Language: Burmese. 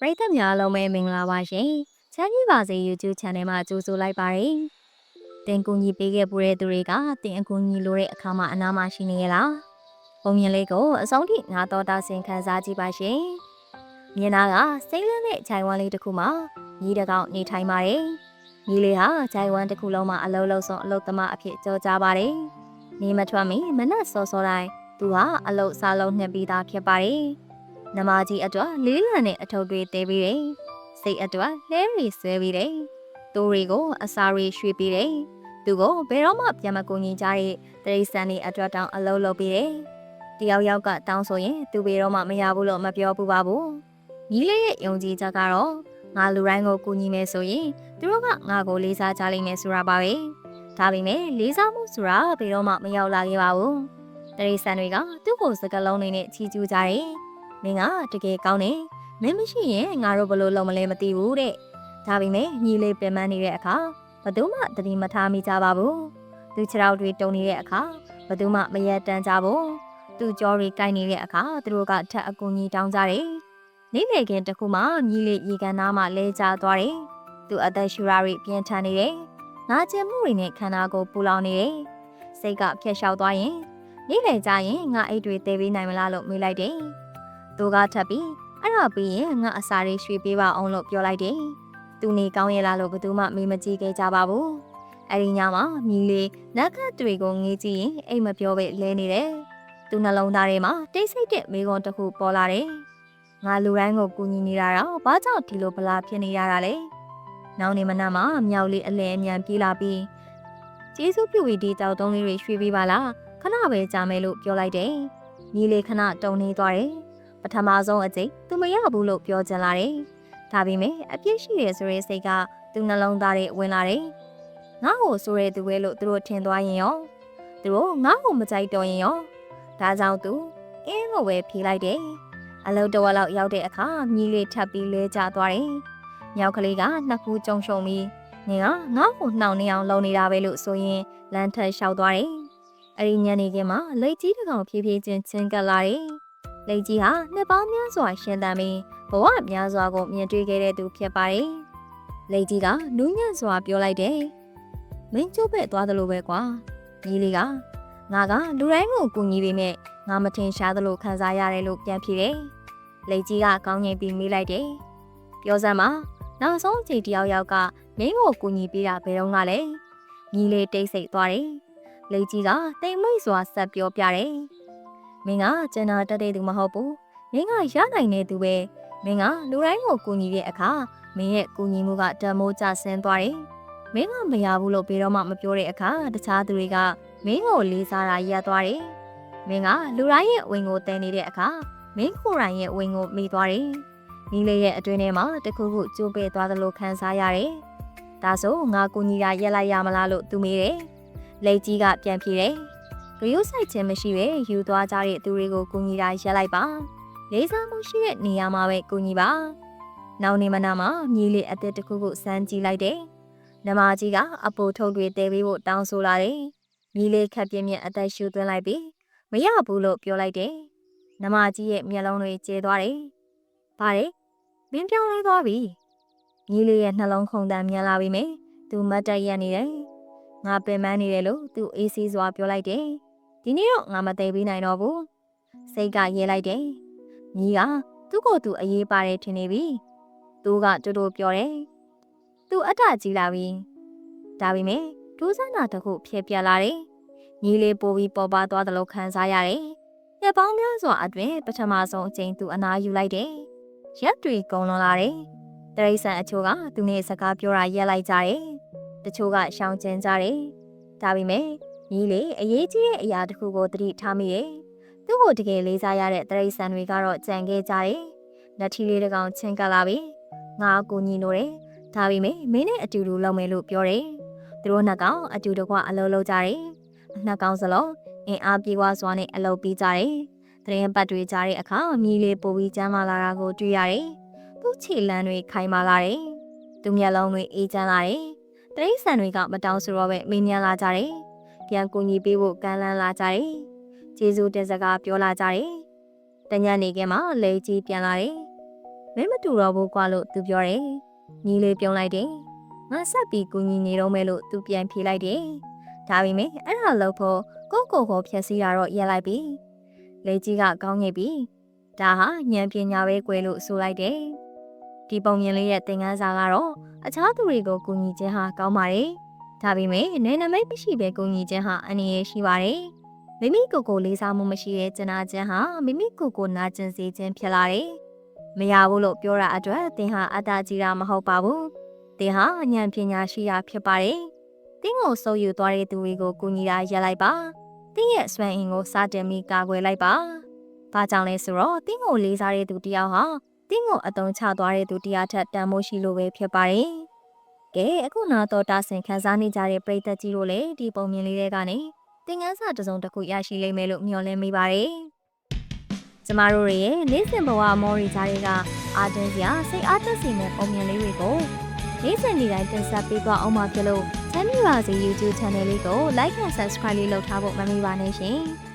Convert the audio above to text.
ပရိသတ်များလုံးပဲမင်္ဂလာပါရှင်။ချမ်းမြေပါစေ YouTube Channel မှာကြိုဆိုလိုက်ပါရစေ။တင်ကူညီပေးခဲ့ပူတဲ့သူတွေကတင်အကူညီလိုတဲ့အခါမှာအနားမှာရှိနေရလား။ပုံမြင်လေးကိုအဆုံးထိငါတော်တာဆင်ခံစားကြည့်ပါရှင်။မြင်တာကစိမ့်လန်းတဲ့ခြိုင်ဝမ်းလေးတစ်ခုမှာညီတကောင်နေထိုင်ပါတယ်။ညီလေးဟာခြိုင်ဝမ်းတစ်ခုလုံးမှာအလုံးလုံးဆုံးအလုတ်သမားအဖြစ်ကြော်ကြားပါတယ်။နေမထွက်မီမနက်စောစောတိုင်းသူဟာအလုတ်စားလုံးနှစ်ပြီးသားဖြစ်ပါတယ်။နမကြီးအတွက်လေးလံနဲ့အထုပ်တွေတဲပြီးတယ်။စိတ်အတွက်လဲရီဆွဲပြီးတယ်။တိုးတွေကိုအစာရီရွှေ့ပြီးတယ်။သူကိုဘယ်တော့မှပြန်မကူညီကြတဲ့တရိษံတွေအတွက်တောင်အလုံးလုပ်ပြီးတယ်။တယောက်ယောက်ကတောင်းဆိုရင်သူဘယ်တော့မှမရဘူးလို့မပြောဘူးပါဘူး။ညီလေးရဲ့ယုံကြည်ချက်ကတော့ငါလူတိုင်းကိုကူညီမယ်ဆိုရင်သူတို့ကငါကိုလေးစားကြလိမ့်မယ်ဆိုတာပါပဲ။ဒါပေမဲ့လေးစားမှုဆိုတာဘယ်တော့မှမရောက်လာခဲ့ပါဘူး။တရိษံတွေကသူ့ကိုစကလုံးတွေနဲ့ချီးကျူးကြတယ်။မင်းကတကယ်ကောင်းတယ်မင်းမရှိရင်ငါတို့ဘလို့လုံးမလဲမသိဘူးတဲ့ဒါပေမဲ့ညီလေးပင်ပန်းနေတဲ့အခါဘယ်သူမှတတိမထားမိကြပါဘူးသူခြေထောက်တွေတုံနေတဲ့အခါဘယ်သူမှမရက်တမ်းကြဘူးသူကြောတွေကိုက်နေတဲ့အခါသူတို့ကထပ်အကူကြီးတောင်းကြတယ်နေ့လည်ခင်းတစ်ခုမှညီလေးရေကန်သားမှလဲကျသွားတယ်သူအသက်ရှူရာတွေပြင်းထန်နေတယ်ငါကျင်မှုတွေနဲ့ခန္ဓာကိုယ်ပူလောင်နေတယ်စိတ်ကဖျက်လျှောက်သွားရင်နေ့လည်ကျရင်ငါအိတ်တွေတဲပေးနိုင်မလားလို့မေးလိုက်တယ်သူကထပ်ပြီးအဲ့ဒါပြီးရင်ငါအစာတွေရွှေ့ပေးပါအောင်လို့ပြောလိုက်တယ်။သူနေကောင်းရဲ့လားလို့ဘယ်သူမှမေးမကြည့်ခဲ့ကြပါဘူး။အဲ့ဒီညမှာမြီလေးနက်ခတ်တွေကိုငေးကြည့်ရင်အိမ်မပြောပဲလဲနေတယ်။သူနှလုံးသားထဲမှာတိတ်ဆိတ်တဲ့မိကွန်းတစ်ခုပေါ်လာတယ်။ငါလူတိုင်းကိုကူညီနေတာတော့ဘာကြောင့်ဒီလိုဗလားဖြစ်နေရတာလဲ။နောက်နေမနက်မှာမြောက်လေးအလဲအမြန်ပြေးလာပြီးကျေးဇူးပြုပြီးဒီတောက်တုံးလေးတွေရွှေ့ပေးပါလား။ခဏပဲကြာမယ်လို့ပြောလိုက်တယ်။မြီလေးခဏတုံနေသွားတယ်။ပထမဆုံးအကြိမ်သူမရဘူးလို့ပြောချင်လာတယ်။ဒါပေမဲ့အပြစ်ရှိတယ်ဆိုတဲ့စိတ်ကသူနှလုံးသားထဲဝင်လာတယ်။ငါ့ကိုဆိုရဲသူပဲလို့သူတို့ထင်သွားရင်ရောသူတို့ငါ့ကိုမကြိုက်တော့ရင်ရောဒါကြောင့်သူအင်းလို့ပဲဖြေလိုက်တယ်။အလုံးတော်လောက်ရောက်တဲ့အခါမြည်လေးထပ်ပြီးလဲကျသွားတယ်။မြောက်ကလေးကနှစ်ခုကြုံရှုံပြီးငင်ကငါ့ကိုနှောင်နေအောင်လုပ်နေတာပဲလို့ဆိုရင်လမ်းထက်လျှောက်သွားတယ်။အဲ့ဒီညနေခင်းမှာလက်ကြီးတစ်ကောင်ဖြည်းဖြည်းချင်းကပ်လာတယ်။လက်ကြီးဟာနှစ်ပေါင်းများစွာရှင်သန်ပြီးဘဝများစွာကိုမြင်တွေ့ခဲ့တဲ့သူဖြစ်ပါတယ်။လက်ကြီးကနူးညံ့စွာပြောလိုက်တယ်။မင်းကျုပ်ပဲသွားသလိုပဲကွာ။ညီလေးကငါကလူတိုင်းကိုကူညီပေးမဲ့ငါမထင်ရှားသလိုခံစားရတယ်လို့ပြန်ဖြေတယ်။လက်ကြီးကကောင်းငင်ပြီးမိလိုက်တယ်။ပြောစမ်းပါနောက်ဆုံးချိန်တယောက်ယောက်ကမင်းကိုကူညီပေးတာဘယ်တော့မှလဲ။ညီလေးတိတ်ဆိတ်သွားတယ်။လက်ကြီးကတိမ်မိတ်စွာဆက်ပြောပြတယ်။မင်းကကျန်တာတက်တဲ့သူမဟုတ်ဘူး။မင်းကရနိုင်တဲ့သူပဲ။မင်းကလူတိုင်းကိုကူညီတဲ့အခါမင်းရဲ့ကူညီမှုကတမိုးကျဆင်းသွားတယ်။မင်းကမရဘူးလို့ဘယ်တော့မှမပြောတဲ့အခါတခြားသူတွေကမင်းကိုလေးစားတာရပ်သွားတယ်။မင်းကလူတိုင်းရဲ့ဝင်ကိုတဲနေတဲ့အခါမင်းကိုယ်တိုင်ရဲ့ဝင်ကိုမိသွားတယ်။ညီလေးရဲ့အတွင်းထဲမှာတခုခုကျိုးပဲသွားသလိုခံစားရတယ်။ဒါဆိုငါကူညီတာရက်လိုက်ရမလားလို့သူမေးတယ်။လက်ကြီးကပြန်ဖြေတယ်။ဂရုစိုက်ခြင်းမရှိပဲယူသွားကြတဲ့သူတွေကိုကူညီတာရက်လိုက်ပါလေးစားမှုရှိတဲ့နေရာမှာပဲကူညီပါနောက်နေမနာမှာမြည်လေးအသက်တစ်ခုကိုစမ်းကြည့်လိုက်တယ်နမကြီးကအပိုထုတ်တွေတဲပေးဖို့တောင်းဆိုလာတယ်မြည်လေးခက်ပြင်းပြင်းအသက်ရှူသွင်းလိုက်ပြီးမရဘူးလို့ပြောလိုက်တယ်နမကြီးရဲ့မျက်လုံးတွေကျဲသွားတယ်ဗါတယ်မင်းပြောင်းလဲသွားပြီမြည်လေးရဲ့နှလုံးခုန်တမ်းမြန်လာပြီမေသူမတ်တက်ရက်နေတယ်ငါပင်ပန်းနေတယ်လို့သူအေးဆေးစွာပြောလိုက်တယ်ဒီနေ့တော့ငါမသိပေးနိုင်တော့ဘူးစိတ်ကရဲလိုက်တယ်ညီကသူ့ကိုယ်သူအရေးပါတယ်ထင်နေပြီသူကတူတူပြောတယ်သူအတကြီးလာပြီဒါပေမဲ့ဒိုးစနာတစ်ခုဖြစ်ပြလာတယ်ညီလေးပိုပြီးပေါ်ပါသွားသလိုခံစားရတယ်ရက်ပေါင်းများစွာအတွင်းပထမဆုံးအချိန်သူအနားယူလိုက်တယ်ရက်တွေကုန်လွန်လာတယ်တရိษံအချို့ကသူနဲ့စကားပြောတာရက်လိုက်ကြတယ်တချို့ကရှောင်ကျဉ်ကြတယ်ဒါပေမဲ့ညီလေးအရေးကြီးတဲ့အရာတစ်ခုကိုသတိထားမိတယ်သူ့ကိုတကယ်လေးစားရတဲ့တရိษံတွေကတော့ကြံခဲ့ကြတယ်။လက်ထီလေးတစ်ကောင်ချင်းကပ်လာပြီ။ငါအကူညီလို့တယ်။ဒါပေမဲ့မင်းနဲ့အတူတူလုပ်မယ်လို့ပြောတယ်။သူတို့နှစ်ကောင်အတူတကွအလုပ်လုပ်ကြတယ်။နှစ်ကောင်စလုံးအင်အားပြေဝစွာနဲ့အလုပ်ပြီးကြတယ်။တရင်ပတ်တွေကြားတဲ့အခါမြည်လေးပိုပြီးကျန်းမာလာတာကိုတွေ့ရတယ်။သူ့ခြေလမ်းတွေခိုင်မာလာတယ်။သူမျက်လုံးတွေအေးချမ်းလာတယ်။တရိษံတွေကမတောင်းဆိုတော့ပဲမင်းမြန်လာကြတယ်။ပြန်ကူညီပေးဖို့ကမ်းလှမ်းလာကြတယ်။ကျေးဇူးတင်စကားပြောလာကြတယ်။တညနေခင်းမှာလေကြီးပြန်လာတယ်။မ မင်းမတူတော့ဘူးကွာလို့သူပြောတယ်ညီလေးပြုံးလိုက်တယ်ငါဆက်ပြီးကူညီနေတော့မယ်လို့သူပြန်ဖြေလိုက်တယ်ဒါပေမဲ့အဲ့ဒါလို့ဖို့ကိုဖြက်စီးတာတော့ရက်လိုက်ပြီလေကြီးကကောင်းနေပြီဒါဟာဉာဏ်ပညာပဲကွယ်လို့ဆိုလိုက်တယ်ဒီပုံမြင်လေးရဲ့သင်ခန်းစာကတော့အခြားသူတွေကိုကူညီခြင်းဟာကောင်းပါတယ်ဒါပေမဲ့နယ်နမိတ်မရှိပဲကူညီခြင်းဟာအန္တရာယ်ရှိပါတယ်မိမိကိုယ်လေးစားမှုမရှိတဲ့ကျနာခြင်းဟာမိမိကိုယ်နာကျင်စေခြင်းဖြစ်လာတယ်မရဘူးလို့ပြောတာအတွက်သင်ဟာအတ္တကြီးတာမဟုတ်ပါဘူးသင်ဟာဉာဏ်ပညာရှိတာဖြစ်ပါတယ်သင်ကိုစိုးယူသွားတဲ့သူတွေကိုကူညီတာရပ်လိုက်ပါသင်ရဲ့စွမ်းအင်ကိုစတင်ပြီးကာကွယ်လိုက်ပါဘာကြောင့်လဲဆိုတော့သင်ကိုလေးစားတဲ့သူတယောက်ဟာသင်ကိုအတုံးချသွားတဲ့သူတရားထက်တန်ဖိုးရှိလို့ပဲဖြစ်ပါတယ်။ကဲအခုနောက်တော့တာဆင်ခန်းစားနေကြတဲ့ပရိသတ်ကြီးတို့လည်းဒီပုံမြင်လေးတွေကနေသင်ခန်းစာတစ်စုံတစ်ခုရရှိလိမ့်မယ်လို့မျှော်လင့်မိပါတယ်။ကျမတို့ရဲ့နေ့စဉ်ဘဝမော်ရီကြားတွေကအာတင်းစရာစိတ်အားသက်စေမယ့်ပုံမြင်လေးတွေကိုနေ့စဉ်နေ့တိုင်းတင်ဆက်ပေးသွားအောင်ပါဖြစ်လို့ချမ်းမြေပါစေ YouTube Channel လေးကို Like and Subscribe လေးလုပ်ထားဖို့မမေ့ပါနဲ့ရှင်။